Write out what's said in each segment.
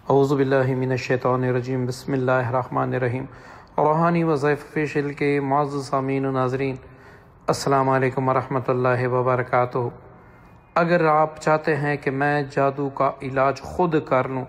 اعوذ باللہ من الشیطان الرجیم، بسم اللہ الرحمن الرحیم۔ روحانی وظائف آفیشیل کے معزز سامعین و ناظرین، السلام علیکم ورحمۃ اللہ وبرکاتہ۔ اگر آپ چاہتے ہیں کہ میں جادو کا علاج خود کر لوں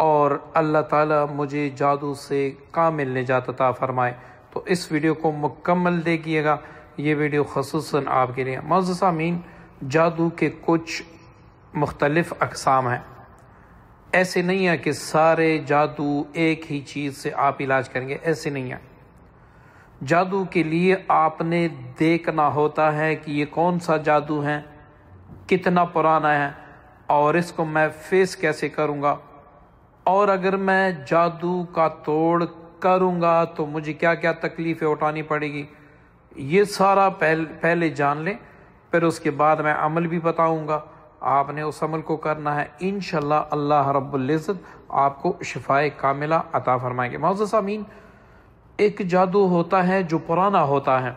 اور اللہ تعالیٰ مجھے جادو سے کامل نجات عطا فرمائے تو اس ویڈیو کو مکمل دیکھیے گا۔ یہ ویڈیو خصوصاً آپ کے لیے۔ معزز سامعین، جادو کے کچھ مختلف اقسام ہیں۔ ایسے نہیں ہے کہ سارے جادو ایک ہی چیز سے آپ علاج کریں گے، ایسے نہیں ہے۔ جادو کے لیے آپ نے دیکھنا ہوتا ہے کہ یہ کون سا جادو ہے، کتنا پرانا ہے، اور اس کو میں فیس کیسے کروں گا، اور اگر میں جادو کا توڑ کروں گا تو مجھے کیا کیا تکلیفیں اٹھانی پڑے گی، یہ سارا پہلے جان لیں، پھر اس کے بعد میں عمل بھی بتاؤں گا۔ آپ نے اس عمل کو کرنا ہے، انشاءاللہ اللہ رب العزت آپ کو شفائے کاملہ عطا فرمائیں گے۔ معزز سامعین، ایک جادو ہوتا ہے جو پرانا ہوتا ہے،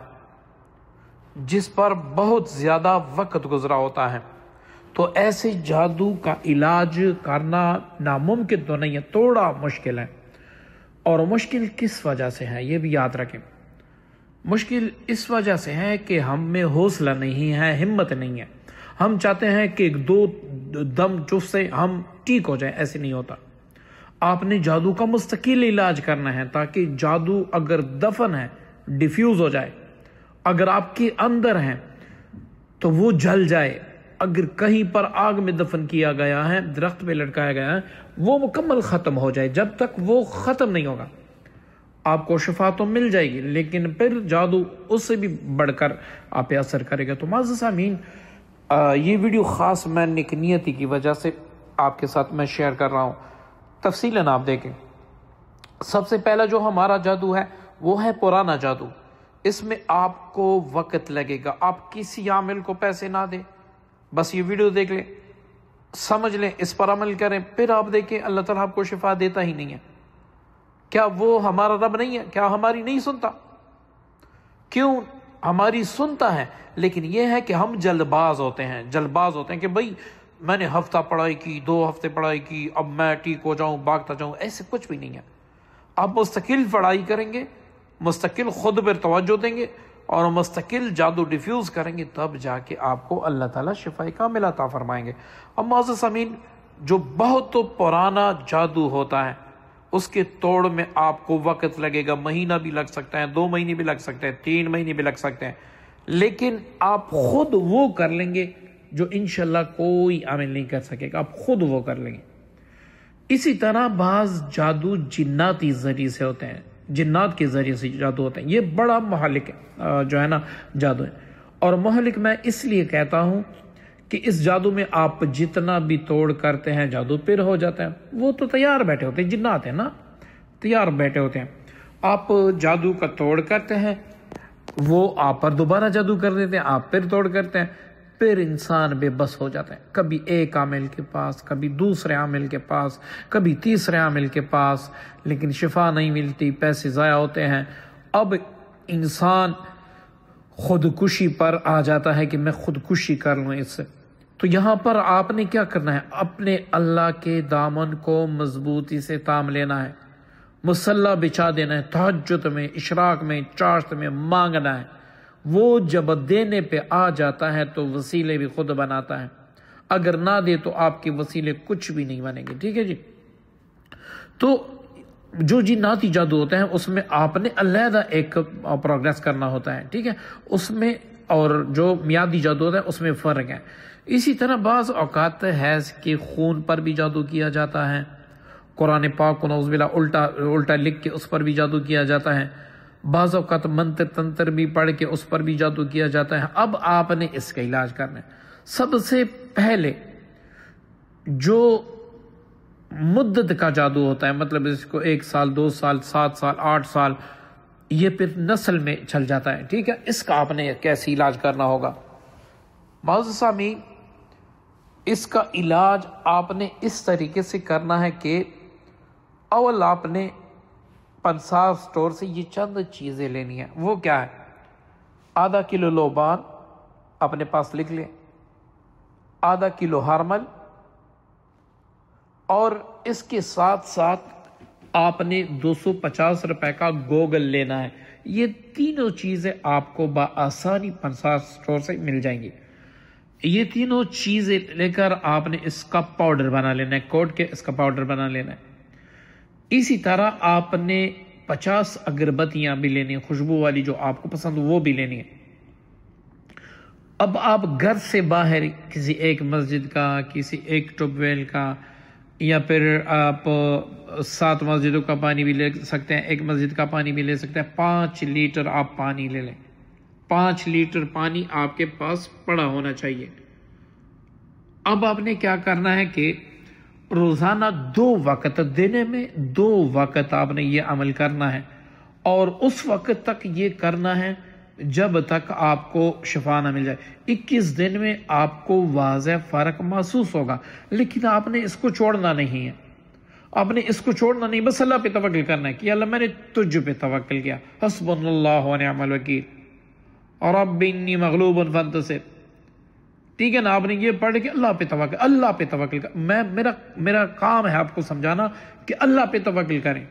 جس پر بہت زیادہ وقت گزرا ہوتا ہے، تو ایسے جادو کا علاج کرنا ناممکن تو نہیں ہے، تھوڑا مشکل ہے۔ اور مشکل کس وجہ سے ہے یہ بھی یاد رکھیں۔ مشکل اس وجہ سے ہے کہ ہم میں حوصلہ نہیں ہے، ہمت نہیں ہے۔ ہم چاہتے ہیں کہ ایک دو دم چف سے ہم ٹھیک ہو جائیں، ایسے نہیں ہوتا۔ آپ نے جادو کا مستقل علاج کرنا ہے تاکہ جادو اگر دفن ہے ڈیفیوز ہو جائے، اگر آپ کے اندر ہے تو وہ جل جائے، اگر کہیں پر آگ میں دفن کیا گیا ہے، درخت پہ لٹکایا گیا ہے، وہ مکمل ختم ہو جائے۔ جب تک وہ ختم نہیں ہوگا آپ کو شفا تو مل جائے گی، لیکن پھر جادو اس سے بھی بڑھ کر آپ پہ اثر کرے گا۔ تو معزز سامعین، یہ ویڈیو خاص میں نیک نیتی کی وجہ سے آپ کے ساتھ میں شیئر کر رہا ہوں، تفصیلاً آپ دیکھیں۔ سب سے پہلا جو ہمارا جادو ہے وہ ہے پرانا جادو۔ اس میں آپ کو وقت لگے گا، آپ کسی عامل کو پیسے نہ دیں، بس یہ ویڈیو دیکھ لیں، سمجھ لیں، اس پر عمل کریں، پھر آپ دیکھیں اللہ تعالیٰ آپ کو شفا دیتا ہی نہیں ہے۔ کیا وہ ہمارا رب نہیں ہے؟ کیا ہماری نہیں سنتا؟ کیوں ہماری سنتا ہے، لیکن یہ ہے کہ ہم جلد باز ہوتے ہیں کہ بھئی میں نے ہفتہ پڑھائی کی، 2 ہفتے پڑھائی کی، اب میں ٹھیک ہو جاؤں، بھاگتا جاؤں۔ ایسے کچھ بھی نہیں ہے۔ آپ مستقل پڑھائی کریں گے، مستقل خود پر توجہ دیں گے اور مستقل جادو ڈیفیوز کریں گے، تب جا کے آپ کو اللہ تعالیٰ شفائے کاملہ عطا فرمائیں گے۔ اب معزز سامعین، جو بہت پرانا جادو ہوتا ہے اس کے توڑ میں آپ کو وقت لگے گا، مہینہ بھی لگ سکتا ہے، 2 مہینے بھی لگ سکتے ہیں، 3 مہینے بھی لگ سکتے ہیں، لیکن آپ خود وہ کر لیں گے جو انشاءاللہ کوئی عامل نہیں کر سکے گا، آپ خود وہ کر لیں گے۔ اسی طرح بعض جادو جناتی ذریعے سے ہوتے ہیں، جنات کے ذریعے سے جادو ہوتے ہیں، یہ بڑا مہلک ہے جو ہے نا جادو ہے۔ اور مہلک میں اس لیے کہتا ہوں کہ اس جادو میں آپ جتنا بھی توڑ کرتے ہیں جادو پھر ہو جاتا ہے۔ وہ تو تیار بیٹھے ہوتے ہیں، جنات ہیں نا، تیار بیٹھے ہوتے ہیں۔ آپ جادو کا توڑ کرتے ہیں، وہ آپ پر دوبارہ جادو کر دیتے ہیں، آپ پھر توڑ کرتے ہیں، پھر انسان بے بس ہو جاتا ہے، کبھی ایک عامل کے پاس، کبھی دوسرے عامل کے پاس، کبھی تیسرے عامل کے پاس، لیکن شفا نہیں ملتی، پیسے ضائع ہوتے ہیں۔ اب انسان خودکشی پر آ جاتا ہے کہ میں خودکشی کر لوں اس سے۔ تو یہاں پر آپ نے کیا کرنا ہے، اپنے اللہ کے دامن کو مضبوطی سے تام لینا ہے، مصلی بچھا دینا ہے، تہجد میں، اشراق میں، چاشت میں مانگنا ہے۔ وہ جب دینے پہ آ جاتا ہے تو وسیلے بھی خود بناتا ہے، اگر نہ دے تو آپ کے وسیلے کچھ بھی نہیں بنیں گے، ٹھیک ہے جی۔ تو جو جناتی جادو ہوتا ہے اس میں آپ نے علیحدہ ایک پروگریس کرنا ہوتا ہے، ٹھیک ہے، اس میں، اور جو میادی جادو ہوتا ہے اس میں فرق ہے۔ اسی طرح بعض اوقات حیض کے خون پر بھی جادو کیا جاتا ہے، قرآن پاک کو نعوذ باللہ الٹا لکھ کے اس پر بھی جادو کیا جاتا ہے، بعض اوقات منتر تنتر بھی پڑھ کے اس پر بھی جادو کیا جاتا ہے۔ اب آپ نے اس کا علاج کرنا ہے۔ سب سے پہلے جو مدت کا جادو ہوتا ہے، مطلب اس کو 1 سال، 2 سال، 7 سال، 8 سال، یہ پھر نسل میں چل جاتا ہے، ٹھیک ہے، اس کا آپ نے کیسے علاج کرنا ہوگا۔ معزز سامعین، اس کا علاج آپ نے اس طریقے سے کرنا ہے کہ اول آپ نے پنسار سٹور سے یہ چند چیزیں لینی ہیں۔ وہ کیا ہے؟ ½ کلو لوبان اپنے پاس لکھ لیں، ½ کلو ہرمل، اور اس کے ساتھ ساتھ آپ نے 250 روپے کا گوگل لینا ہے۔ یہ تینوں چیزیں آپ کو بآسانی پنساس اسٹور سے مل جائیں گی۔ یہ تینوں چیزیں لے کر آپ نے اس کا پاؤڈر بنا لینا ہے، کوٹ کے اس کا پاؤڈر بنا لینا ہے۔ اسی طرح آپ نے 50 اگربتیاں بھی لینی ہیں، خوشبو والی جو آپ کو پسند وہ بھی لینی ہے۔ اب آپ گھر سے باہر کسی ایک مسجد کا، کسی ایک ٹیوب ویل کا، یا پھر آپ 7 مسجدوں کا پانی بھی لے سکتے ہیں، ایک مسجد کا پانی بھی لے سکتے ہیں۔ 5 لیٹر آپ پانی لے لیں، 5 لیٹر پانی آپ کے پاس پڑا ہونا چاہیے۔ اب آپ نے کیا کرنا ہے کہ روزانہ 2 وقت، دینے میں 2 وقت آپ نے یہ عمل کرنا ہے، اور اس وقت تک یہ کرنا ہے جب تک آپ کو شفا نہ مل جائے۔ 21 دن میں آپ کو واضح فرق محسوس ہوگا، لیکن آپ نے اس کو چھوڑنا نہیں ہے، آپ نے اس کو چھوڑنا نہیں، بس اللہ پہ توکل کرنا ہے کہ اللہ میں نے تجھ پہ توکل کیا، حسبنا اللہ و نعم الوکیل رب انی مغلوب فانتصر۔ ٹھیک ہے نا، آپ نے یہ پڑھ کے اللہ پہ توکل کر، میرا کام ہے آپ کو سمجھانا کہ اللہ پہ توکل کریں۔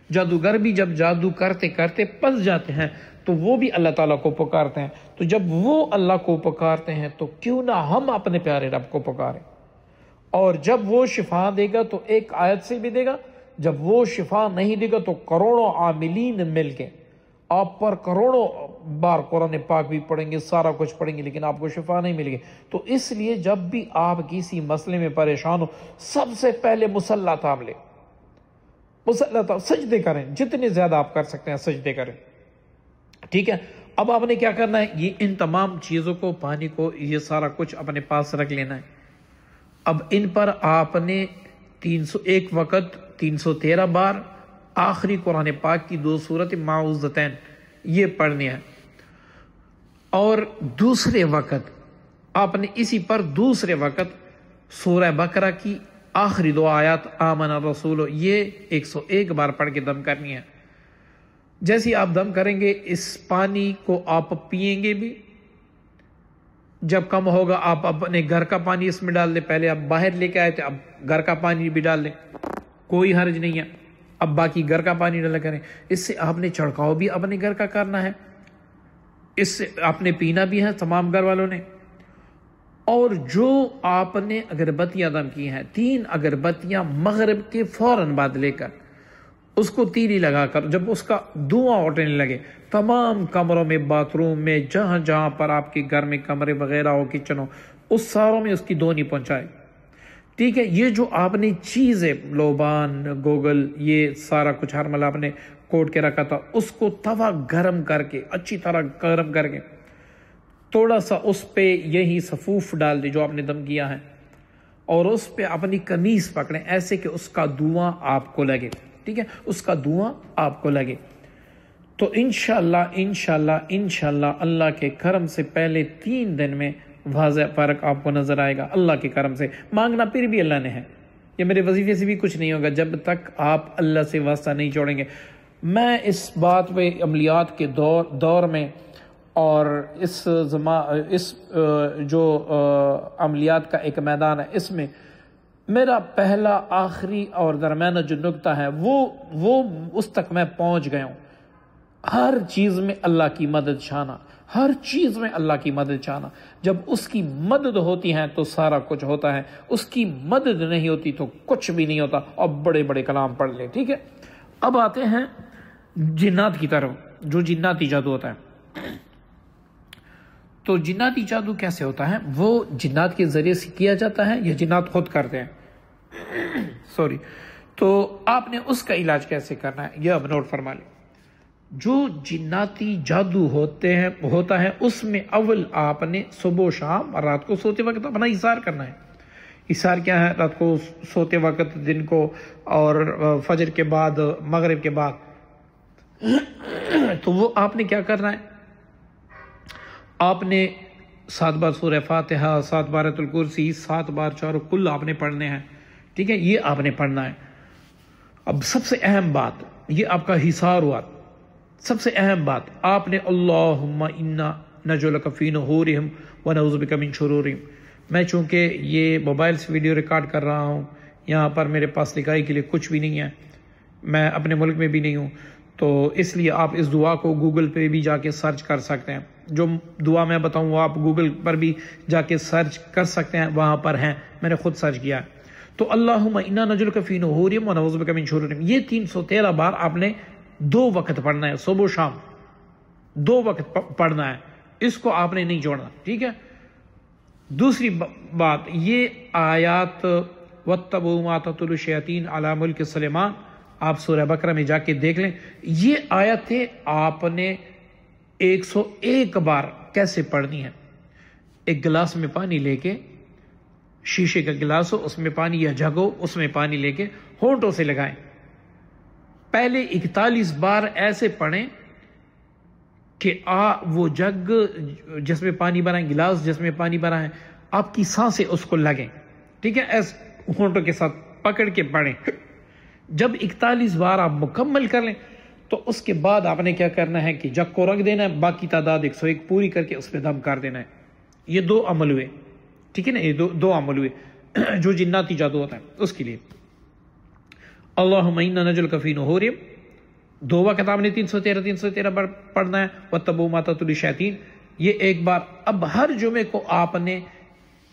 جادوگر بھی جب جادو کرتے کرتے پس جاتے ہیں تو وہ بھی اللہ تعالیٰ کو پکارتے ہیں، تو جب وہ اللہ کو پکارتے ہیں تو کیوں نہ ہم اپنے پیارے رب کو پکاریں، اور جب وہ شفا دے گا تو ایک آیت سے بھی دے گا، جب وہ شفا نہیں دے گا تو کروڑوں عاملین مل کے آپ پر کروڑوں بار قرآن پاک بھی پڑھیں گے، سارا کچھ پڑھیں گے، لیکن آپ کو شفا نہیں ملے گی۔ تو اس لیے جب بھی آپ کسی مسئلے میں پریشان ہو، سب سے پہلے مصلی تھام لیں، سجدے کریں، جتنے زیادہ آپ کر سکتے ہیں سجدے کریں، ٹھیک ہے۔ اب آپ نے کیا کرنا ہے، یہ ان تمام چیزوں کو، پانی کو، یہ سارا کچھ اپنے پاس رکھ لینا ہے۔ اب ان پر آپ نے 301 وقت 313 بار آخری قرآن پاک کی 2 سورت معوذتین یہ پڑھنی ہے، اور دوسرے وقت آپ نے اسی پر دوسرے وقت سورہ بقرہ کی آخری 2 آیات آمن الرسول یہ 101 بار پڑھ کے دم کرنی ہے۔ جیسے آپ دم کریں گے اس پانی کو آپ پیئیں گے بھی، جب کم ہوگا آپ اپنے گھر کا پانی اس میں ڈال دیں، پہلے آپ باہر لے کے آئے تھے، اب گھر کا پانی بھی ڈال دیں، کوئی حرج نہیں ہے، اب باقی گھر کا پانی ڈالا کریں۔ اس سے آپ نے چھڑکاؤ بھی اپنے گھر کا کرنا ہے، اس سے آپ نے پینا بھی ہے تمام گھر والوں نے۔ اور جو آپ نے اگربتیاں دم کی ہیں، 3 اگربتیاں مغرب کے فوراً بعد لے کر اس کو تیلی لگا کر، جب اس کا دھواں اٹھنے لگے، تمام کمروں میں، باتھ روم میں، جہاں جہاں پر آپ کے گھر میں کمرے وغیرہ ہو، کچن ہو، اس ساروں میں اس کی دھونی پہنچائے، ٹھیک ہے۔ یہ جو آپ نے چیزیں، لوبان، گوگل، یہ سارا کچھ ہر ملا آپ نے کوٹ کے رکھا تھا، اس کو توا گرم کر کے، اچھی طرح گرم کر کے، تھوڑا سا اس پہ یہی سفوف ڈال دی جو آپ نے دم کیا ہے، اور اس پہ اپنی قمیص پکڑیں ایسے کہ اس کا دھواں آپ کو لگے، ٹھیک ہے، اس کا دھواں آپ کو لگے۔ تو انشاءاللہ اللہ کے کرم سے پہلے 3 دن میں واضح فرق آپ کو نظر آئے گا، اللہ کے کرم سے۔ مانگنا پھر بھی اللہ نے ہے، یہ میرے وظیفے سے بھی کچھ نہیں ہوگا جب تک آپ اللہ سے واسطہ نہیں چھوڑیں گے۔ میں اس بات پہ عملیات کے دور میں، اور اس جو عملیات کا ایک میدان ہے، اس میں میرا پہلا، آخری اور درمیانہ جو نقطہ ہے وہ اس تک میں پہنچ گیا ہوں۔ ہر چیز میں اللہ کی مدد چاہنا، ہر چیز میں اللہ کی مدد چاہنا۔ جب اس کی مدد ہوتی ہے تو سارا کچھ ہوتا ہے، اس کی مدد نہیں ہوتی تو کچھ بھی نہیں ہوتا۔ اب بڑے بڑے کلام پڑھ لیں، ٹھیک ہے۔ اب آتے ہیں جنات کی طرف، جو جناتی جادو ہوتا ہے۔ تو جناتی جادو کیسے ہوتا ہے؟ وہ جنات کے ذریعے سے کیا جاتا ہے یا جنات خود کرتے ہیں؟ تو آپ نے اس کا علاج کیسے کرنا ہے یہ اب نوٹ فرما لیں۔ جو جناتی جادو ہوتا ہے اس میں اول آپ نے صبح و شام اور رات کو سوتے وقت اپنا احسار کرنا ہے۔ احسار کیا ہے؟ رات کو سوتے وقت، دن کو، اور فجر کے بعد، مغرب کے بعد۔ تو وہ آپ نے کیا کرنا ہے؟ آپ نے 7 بار سورہ فاتحہ، 7 بار آیت الکرسی، 7 بار چاروں کل آپ نے پڑھنے ہیں، ٹھیک ہے، یہ آپ نے پڑھنا ہے۔ اب سب سے اہم بات، یہ آپ کا حصار ہوا، سب سے اہم بات، آپ نے اللہم انا نجعلک فی نحورہم ونعوذ بک من شرورہم۔ میں چونکہ یہ موبائل سے ویڈیو ریکارڈ کر رہا ہوں، یہاں پر میرے پاس لکھائی کے لیے کچھ بھی نہیں ہے، میں اپنے ملک میں بھی نہیں ہوں، تو اس لیے آپ اس دعا کو گوگل پہ بھی جا کے سرچ کر سکتے ہیں۔ جو دعا میں بتاؤں وہ آپ گوگل پر بھی جا کے سرچ کر سکتے ہیں، وہاں پر ہیں، میں نے خود سرچ کیا ہے۔ تو اللہم انا نجعلک فی نحورہم ونعوذ بک من شرورہم، یہ 313 بار آپ نے 2 وقت پڑھنا ہے، صبح و شام 2 وقت پڑھنا ہے، اس کو آپ نے نہیں چھوڑنا، ٹھیک ہے۔ دوسری بات، یہ آیات وَاتَّبُعُوا مَا تَتْلُو الشَّيَاطِینُ عَلَىٰ مُلْکِ سلیمان، آپ سورہ بقرہ میں جا کے دیکھ لیں، یہ آیتیں آپ نے 101 بار کیسے پڑھنی ہے۔ ایک گلاس میں پانی لے کے، شیشے کا گلاس ہو، اس میں پانی یا جگ ہو، اس میں پانی لے کے ہونٹوں سے لگائیں، پہلے 41 بار ایسے پڑھیں کہ وہ جگ جس میں پانی بھرا ہے، گلاس جس میں پانی بھرا ہے، آپ کی سانسیں اس کو لگیں، ٹھیک ہے، ایسے ہونٹوں کے ساتھ پکڑ کے پڑھیں۔ جب 41 بار آپ مکمل کر لیں تو اس کے بعد آپ نے کیا کرنا ہے کہ جگ کو رکھ دینا ہے، باقی تعداد 101 پوری کر کے اس پہ دم کر دینا ہے۔ یہ 2 عمل ہوئے، ٹھیک ہے نا، یہ دو عمل ہوئے جو جناتی جادو ہوتا ہے اس کے لیے۔ اللہم انا نجعلک فی نحورہم، 2 وقت آپ نے 313 بار پڑھنا ہے، وَاتَّبُعُوا مَا تَتْلُو الشَّيَاطِینُ، یہ 1 بار۔ اب ہر جمعے کو آپ نے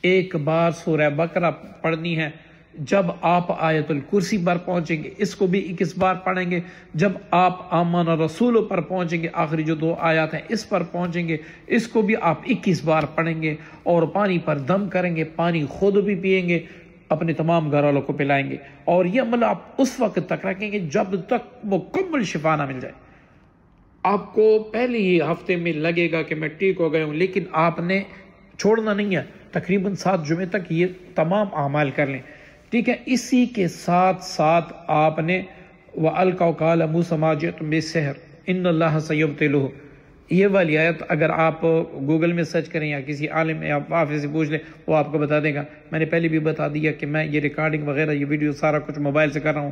1 بار سورہ بقرہ پڑھنی ہے۔ جب آپ آیت الکرسی پر پہنچیں گے اس کو بھی 21 بار پڑھیں گے، جب آپ آمن رسول پر پہنچیں گے، آخری جو 2 آیات ہیں اس پر پہنچیں گے، اس کو بھی آپ 21 بار پڑھیں گے، اور پانی پر دم کریں گے، پانی خود بھی پئیں گے، اپنے تمام گھر والوں کو پلائیں گے، اور یہ عمل آپ اس وقت تک رکھیں گے جب تک مکمل شفا نہ مل جائے۔ آپ کو پہلے ہی ہفتے میں لگے گا کہ میں ٹھیک ہو گیا ہوں، لیکن آپ نے چھوڑنا نہیں ہے، تقریباً 7 جمعے تک یہ تمام اعمال کر لیں، ٹھیک ہے۔ اسی کے ساتھ ساتھ آپ نے وَأَلْقَوْا قَالَ مُوسَىٰ مَا جِئْتُم بِالسِّحْرِ إِنَّ اللَّهَ سَيُبْطِلُهُ، یہ والی آیت اگر آپ گوگل میں سرچ کریں یا کسی عالم یا حافظ سے پوچھ لیں وہ آپ کو بتا دے گا۔ میں نے پہلے بھی بتا دیا کہ میں یہ ریکارڈنگ وغیرہ یہ ویڈیو سارا کچھ موبائل سے کر رہا ہوں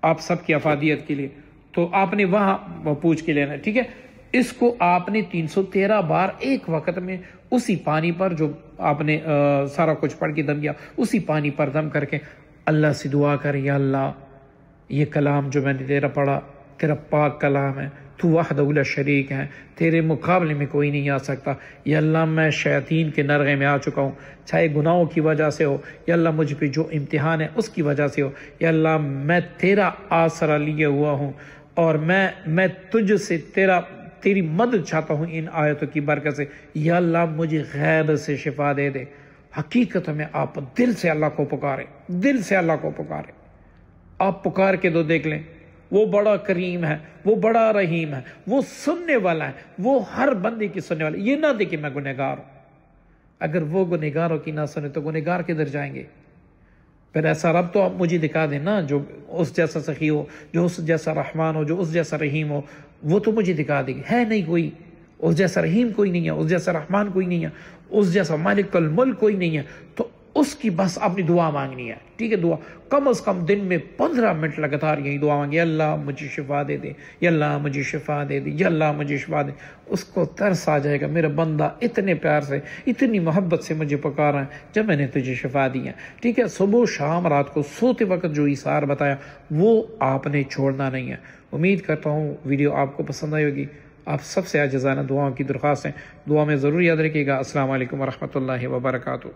آپ سب کی افادیت کے لیے، تو آپ نے وہاں پوچھ کے لینا ہے، ٹھیک ہے۔ اس کو آپ نے 313 بار ایک وقت میں اسی پانی پر جو آپ نے سارا کچھ پڑھ کے دم کیا، اسی پانی پر دم کر کے اللہ سے دعا کر، یا اللہ یہ کلام جو میں نے تیرا پڑھا تیرا پاک کلام ہے، تو وحدہ لا شریک ہے، تیرے مقابلے میں کوئی نہیں آ سکتا۔ یا اللہ میں شیاطین کے نرغے میں آ چکا ہوں، چاہے گناہوں کی وجہ سے ہو، یا اللہ مجھ پہ جو امتحان ہے اس کی وجہ سے ہو، یا اللہ میں تیرا آسرا لیے ہوا ہوں، اور میں تجھ سے تیری مدد چاہتا ہوں ان آیتوں کی برکت سے، یا اللہ مجھے غیب سے شفا دے دے۔ حقیقت میں آپ دل سے اللہ کو پکارے، دل سے اللہ کو پکارے، آپ پکار کے تو دیکھ لیں، وہ بڑا کریم ہے، وہ بڑا رحیم ہے، وہ سننے والا ہے، وہ ہر بندے کی سننے والا ہے۔ یہ نہ دیکھیں میں گنہگار ہوں، اگر وہ گنہگاروں کی نہ سنے تو گنہگار کدھر جائیں گے؟ پھر ایسا رب تو آپ مجھے دکھا دیں نا، جو اس جیسا سخی ہو، جو اس جیسا رحمان ہو، جو اس جیسا رحیم ہو، وہ تو مجھے دکھا دے گی۔ ہے نہیں کوئی، اس جیسا رحیم کوئی نہیں ہے، اس جیسا رحمان کوئی نہیں ہے، اس جیسا مالک الملک کوئی نہیں ہے، تو اس کی بس اپنی دعا مانگنی ہے، ٹھیک ہے۔ دعا کم از کم دن میں 15 منٹ لگاتار یہی دعا مانگی، یا اللہ مجھے شفا دے دے، یا اللہ مجھے شفا دے دے، یا اللہ مجھے شفا دے۔ اس کو ترس آ جائے گا، میرا بندہ اتنے پیار سے اتنی محبت سے مجھے پکارا ہے جب میں نے تجھے شفا دی ہے، ٹھیک ہے۔ صبح شام رات کو سوتے وقت جو ایثار بتایا وہ آپ نے چھوڑنا نہیں ہے۔ امید کرتا ہوں ویڈیو آپ کو پسند آئی ہوگی۔ آپ سب سے عاجزانہ دعاؤں کی درخواست ہے، دعا میں ضرور یاد رکھیے گا۔ السلام علیکم ورحمۃ اللہ وبرکاتہ۔